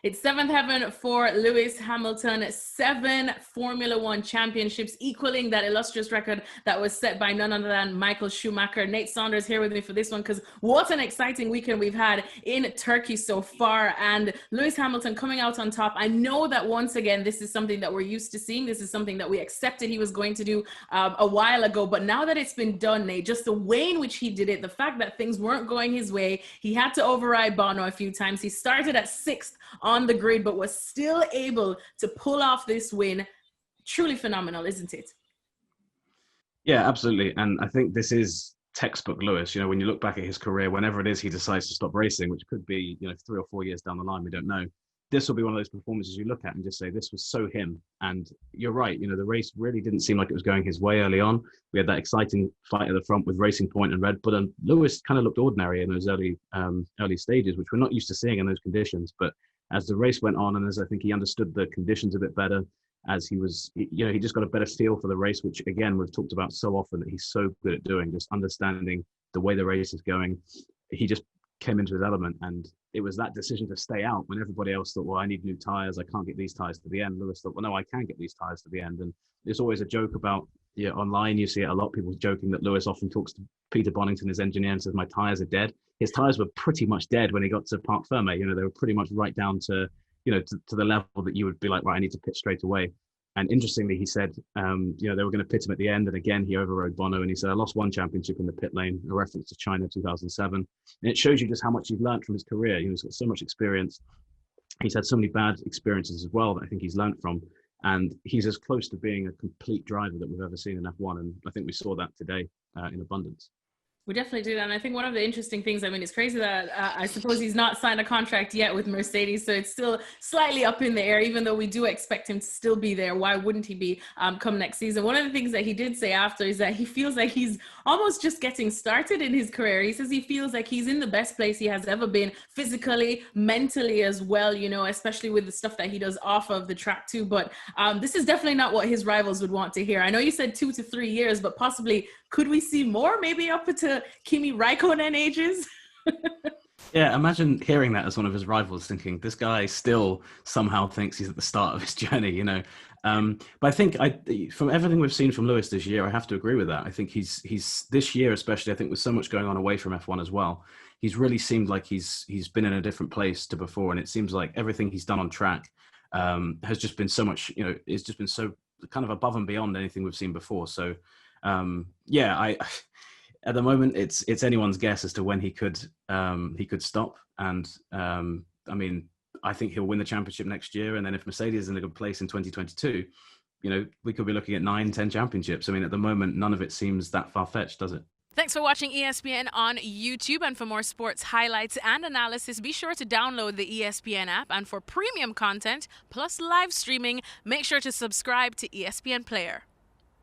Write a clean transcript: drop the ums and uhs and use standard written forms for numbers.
It's seventh heaven for Lewis Hamilton, 7 Formula One championships, equaling that illustrious record that was set by none other than Michael Schumacher. Nate Saunders here with me for this one, because what an exciting weekend we've had in Turkey so far, and Lewis Hamilton coming out on top. I know that once again, this is something that we're used to seeing. This is something that we accepted he was going to do a while ago, but now that it's been done, Nate, just the way in which he did it, the fact that things weren't going his way, he had to override Bono a few times. He started at 6th on the grid, but was still able to pull off this win. Truly phenomenal, isn't it? Yeah, absolutely. And I think this is textbook Lewis. You know, when you look back at his career, whenever it is he decides to stop racing, which could be, 3 or 4 years down the line, we don't know. This will be one of those performances you look at and just say, this was so him. And you're right, the race really didn't seem like it was going his way early on. We had that exciting fight at the front with Racing Point and Red Bull, and Lewis kind of looked ordinary in those early stages, which we're not used to seeing in those conditions. But as the race went on, and as I think he understood the conditions a bit better, as he was, he just got a better feel for the race, which again, we've talked about so often that he's so good at doing, just understanding the way the race is going. He just came into his element, and it was that decision to stay out when everybody else thought, well, I need new tires, I can't get these tires to the end. Lewis thought, well, no, I can get these tires to the end. And there's always a joke about, online you see it a lot, people joking that Lewis often talks to Peter Bonington, his engineer, and says, my tires are dead. His tires were pretty much dead when he got to Parc Ferme. They were pretty much right down to, to the level that you would be like, right, I need to pit straight away. And interestingly, he said, they were going to pit him at the end. And again, he overrode Bono, and he said, I lost one championship in the pit lane, a reference to China 2007. And it shows you just how much he's learned from his career. He's got so much experience. He's had so many bad experiences as well that I think he's learned from. And he's as close to being a complete driver that we've ever seen in F1. And I think we saw that today in abundance. We definitely do that. And I think one of the interesting things, it's crazy that I suppose he's not signed a contract yet with Mercedes. So it's still slightly up in the air, even though we do expect him to still be there. Why wouldn't he be come next season? One of the things that he did say after is that he feels like he's almost just getting started in his career. He says he feels like he's in the best place he has ever been, physically, mentally as well, especially with the stuff that he does off of the track too. But this is definitely not what his rivals would want to hear. I know you said 2 to 3 years, but possibly could we see more, maybe up to Kimi Raikkonen ages? Yeah, imagine hearing that as one of his rivals, thinking this guy still somehow thinks he's at the start of his journey, But I think from everything we've seen from Lewis this year, I have to agree with that. I think he's this year, especially, I think with so much going on away from F1 as well, he's really seemed like he's been in a different place to before. And it seems like everything he's done on track has just been so much, it's just been so kind of above and beyond anything we've seen before. So at the moment, it's anyone's guess as to when he could stop. And I think he'll win the championship next year. And then if Mercedes is in a good place in 2022, we could be looking at 9-10 championships. At the moment, none of it seems that far-fetched, does it? Thanks for watching ESPN on YouTube. And for more sports highlights and analysis, be sure to download the ESPN app. And for premium content plus live streaming, make sure to subscribe to ESPN Player.